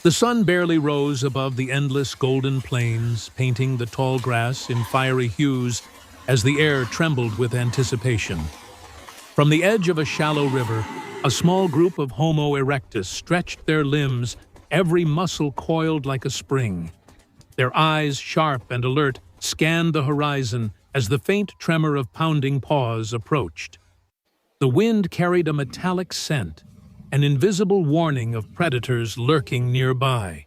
The sun barely rose above the endless golden plains, painting the tall grass in fiery hues as the air trembled with anticipation. From the edge of a shallow river, a small group of Homo erectus stretched their limbs, every muscle coiled like a spring. Their eyes, sharp and alert, scanned the horizon as the faint tremor of pounding paws approached. The wind carried a metallic scent, an invisible warning of predators lurking nearby.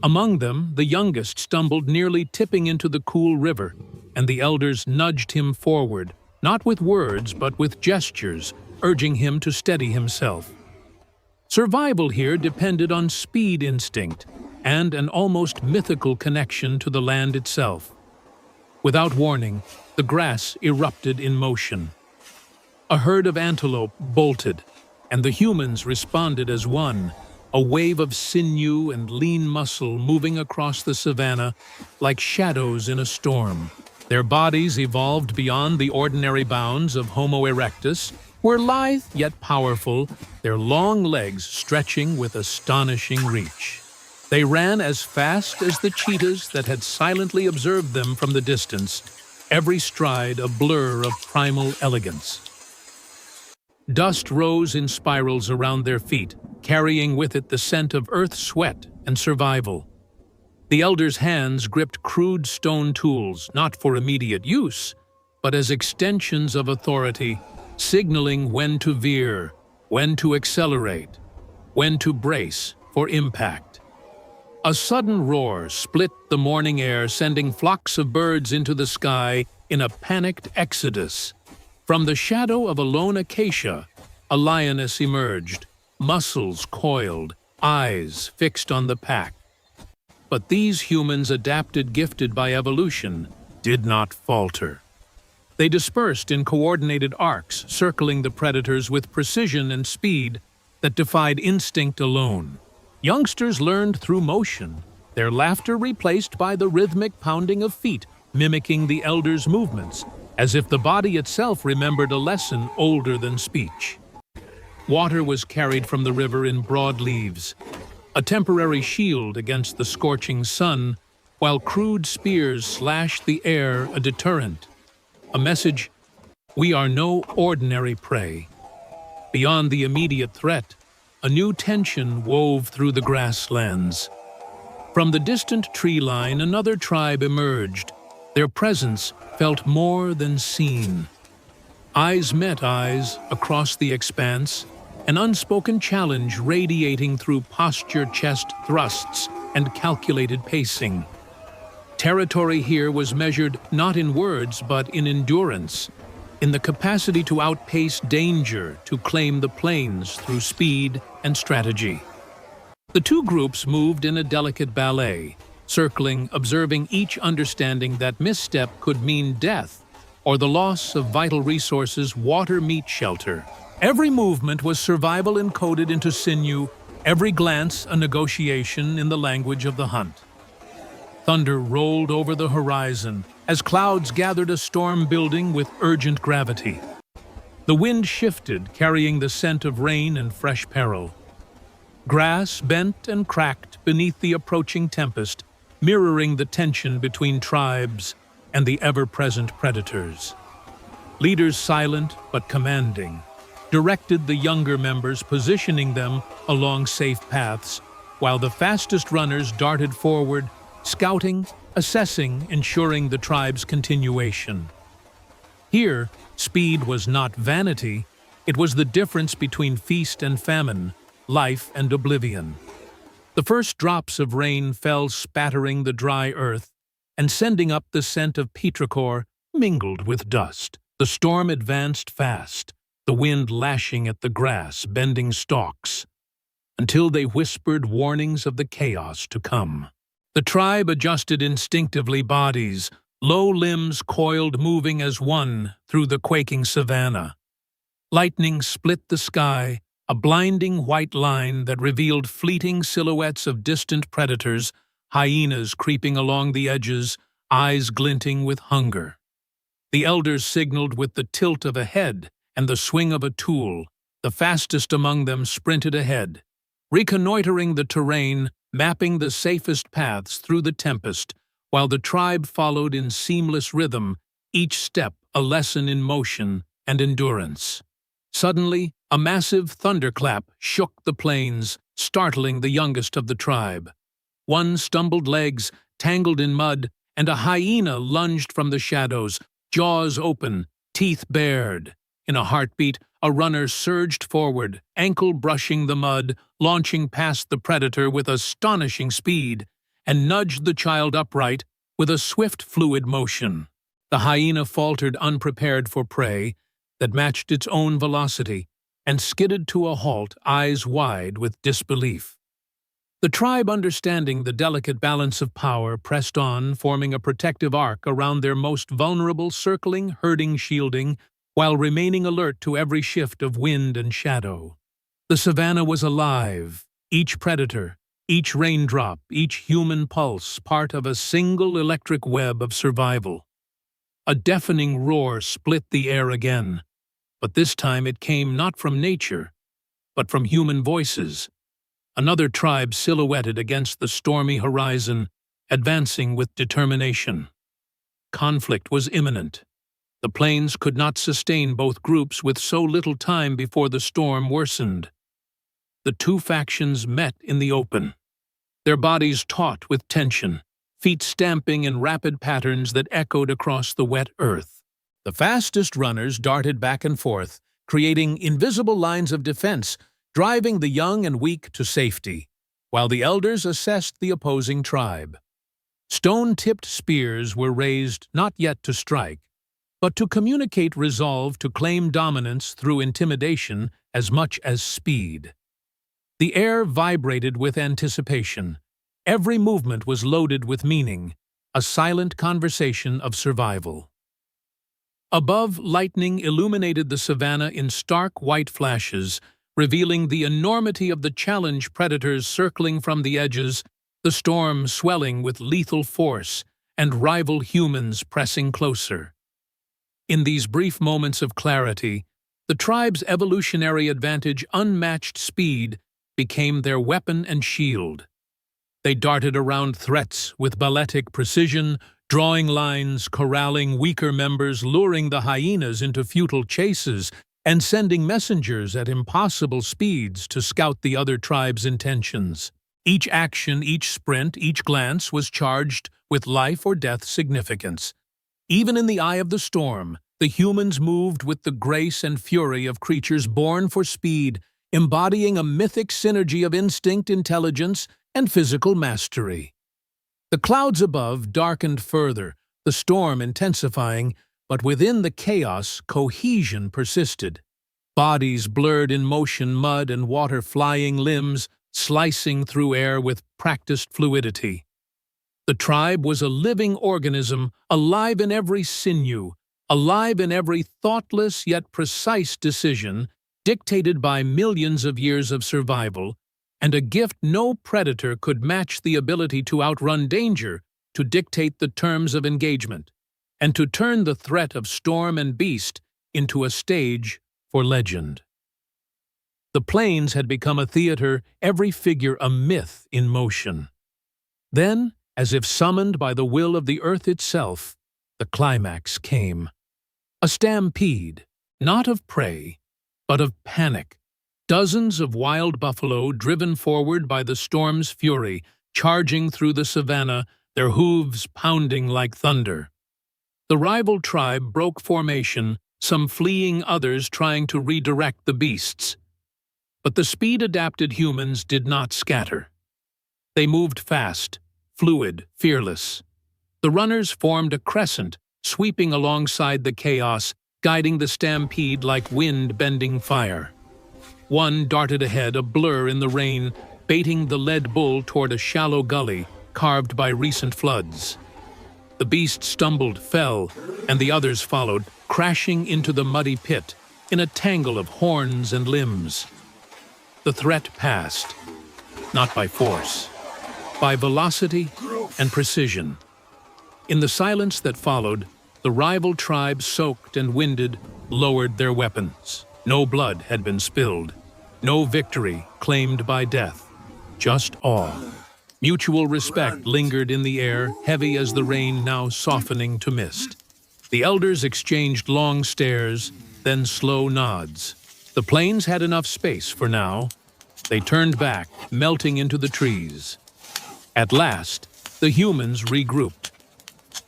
Among them, the youngest stumbled, nearly tipping into the cool river, and the elders nudged him forward, not with words but with gestures, urging him to steady himself. Survival here depended on speed instinct and an almost mythical connection to the land itself. Without warning, the grass erupted in motion. A herd of antelope bolted, and the humans responded as one, a wave of sinew and lean muscle moving across the savanna like shadows in a storm. Their bodies, evolved beyond the ordinary bounds of Homo erectus, were lithe yet powerful, their long legs stretching with astonishing reach. They ran as fast as the cheetahs that had silently observed them from the distance, every stride a blur of primal elegance. Dust rose in spirals around their feet, carrying with it the scent of earth, sweat, and survival. The elders' hands gripped crude stone tools, not for immediate use, but as extensions of authority, signaling when to veer, when to accelerate, when to brace for impact. A sudden roar split the morning air, sending flocks of birds into the sky in a panicked exodus. From the shadow of a lone acacia, a lioness emerged, muscles coiled, eyes fixed on the pack. But these humans, adapted, gifted by evolution, did not falter. They dispersed in coordinated arcs, circling the predators with precision and speed that defied instinct alone. Youngsters learned through motion, their laughter replaced by the rhythmic pounding of feet, mimicking the elders' movements, as if the body itself remembered a lesson older than speech. Water was carried from the river in broad leaves, a temporary shield against the scorching sun, while crude spears slashed the air, a deterrent. A message: we are no ordinary prey. Beyond the immediate threat, a new tension wove through the grasslands. From the distant tree line, another tribe emerged. Their presence felt more than seen. Eyes met eyes across the expanse, an unspoken challenge radiating through postured chest thrusts and calculated pacing. Territory here was measured not in words but in endurance, in the capacity to outpace danger, to claim the plains through speed and strategy. The two groups moved in a delicate ballet, circling, observing, each understanding that misstep could mean death or the loss of vital resources, water, meat, shelter. Every movement was survival encoded into sinew, every glance a negotiation in the language of the hunt. Thunder rolled over the horizon as clouds gathered, a storm building with urgent gravity. The wind shifted, carrying the scent of rain and fresh peril. Grass bent and cracked beneath the approaching tempest, mirroring the tension between tribes and the ever-present predators. Leaders, silent but commanding, directed the younger members, positioning them along safe paths, while the fastest runners darted forward, scouting, assessing, ensuring the tribe's continuation. Here, speed was not vanity, it was the difference between feast and famine, life and oblivion. The first drops of rain fell, spattering the dry earth and sending up the scent of petrichor mingled with dust. The storm advanced fast, the wind lashing at the grass, bending stalks, until they whispered warnings of the chaos to come. The tribe adjusted instinctively, bodies, low limbs coiled, moving as one through the quaking savanna. Lightning split the sky, a blinding white line that revealed fleeting silhouettes of distant predators, hyenas creeping along the edges, eyes glinting with hunger. The elders signaled with the tilt of a head and the swing of a tool. The fastest among them sprinted ahead, reconnoitering the terrain, mapping the safest paths through the tempest, while the tribe followed in seamless rhythm, each step a lesson in motion and endurance. Suddenly, a massive thunderclap shook the plains, startling the youngest of the tribe. One stumbled legs, tangled in mud, and a hyena lunged from the shadows, jaws open, teeth bared. In a heartbeat, a runner surged forward, ankle brushing the mud, launching past the predator with astonishing speed, and nudged the child upright with a swift, fluid motion. The hyena faltered, unprepared for prey that matched its own velocity, and skidded to a halt, eyes wide with disbelief. The tribe, understanding the delicate balance of power, pressed on, forming a protective arc around their most vulnerable, circling, herding, shielding, while remaining alert to every shift of wind and shadow. The savannah was alive, each predator, each raindrop, each human pulse, part of a single electric web of survival. A deafening roar split the air again, but this time it came not from nature, but from human voices. Another tribe silhouetted against the stormy horizon, advancing with determination. Conflict was imminent. The plains could not sustain both groups with so little time before the storm worsened. The two factions met in the open, their bodies taut with tension, feet stamping in rapid patterns that echoed across the wet earth. The fastest runners darted back and forth, creating invisible lines of defense, driving the young and weak to safety, while the elders assessed the opposing tribe. Stone-tipped spears were raised not yet to strike, but to communicate resolve to claim dominance through intimidation as much as speed. The air vibrated with anticipation. Every movement was loaded with meaning, a silent conversation of survival. Above, lightning illuminated the savannah in stark white flashes, revealing the enormity of the challenge, predators circling from the edges, the storm swelling with lethal force, and rival humans pressing closer. In these brief moments of clarity, the tribe's evolutionary advantage, unmatched speed, became their weapon and shield. They darted around threats with balletic precision, drawing lines, corralling weaker members, luring the hyenas into futile chases, and sending messengers at impossible speeds to scout the other tribe's intentions. Each action, each sprint, each glance was charged with life or death significance. Even in the eye of the storm, the humans moved with the grace and fury of creatures born for speed, embodying a mythic synergy of instinct, intelligence, and physical mastery. The clouds above darkened further, the storm intensifying, but within the chaos, cohesion persisted. Bodies blurred in motion, mud and water flying, limbs slicing through air with practiced fluidity. The tribe was a living organism, alive in every sinew, alive in every thoughtless yet precise decision, dictated by millions of years of survival, and a gift no predator could match: the ability to outrun danger, to dictate the terms of engagement, and to turn the threat of storm and beast into a stage for legend. The plains had become a theater, every figure a myth in motion. Then, as if summoned by the will of the earth itself, the climax came. A stampede, not of prey, but of panic. Dozens of wild buffalo, driven forward by the storm's fury, charging through the savannah, their hooves pounding like thunder. The rival tribe broke formation, some fleeing, others trying to redirect the beasts. But the speed-adapted humans did not scatter. They moved fast, fluid, fearless. The runners formed a crescent, sweeping alongside the chaos, guiding the stampede like wind bending fire. One darted ahead, a blur in the rain, baiting the lead bull toward a shallow gully carved by recent floods. The beast stumbled, fell, and the others followed, crashing into the muddy pit in a tangle of horns and limbs. The threat passed, not by force, by velocity and precision. In the silence that followed, the rival tribes, soaked and winded, lowered their weapons. No blood had been spilled, no victory claimed by death, just awe. Mutual respect lingered in the air, heavy as the rain now softening to mist. The elders exchanged long stares, then slow nods. The plains had enough space for now. They turned back, melting into the trees. At last, the humans regrouped.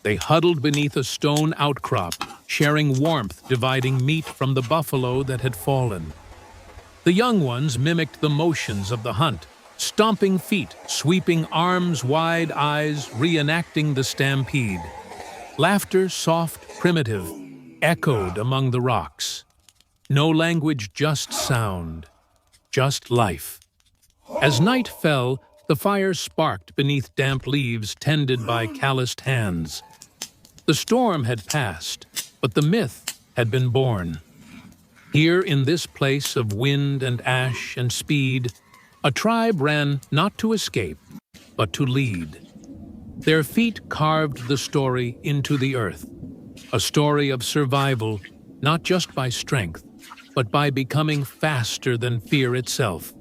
They huddled beneath a stone outcrop, sharing warmth, dividing meat from the buffalo that had fallen. The young ones mimicked the motions of the hunt, stomping feet, sweeping arms, wide eyes, reenacting the stampede. Laughter, soft, primitive, echoed among the rocks. No language, just sound, just life. As night fell, the fire sparked beneath damp leaves tended by calloused hands. The storm had passed, but the myth had been born. Here in this place of wind and ash and speed, a tribe ran not to escape, but to lead. Their feet carved the story into the earth, a story of survival, not just by strength, but by becoming faster than fear itself.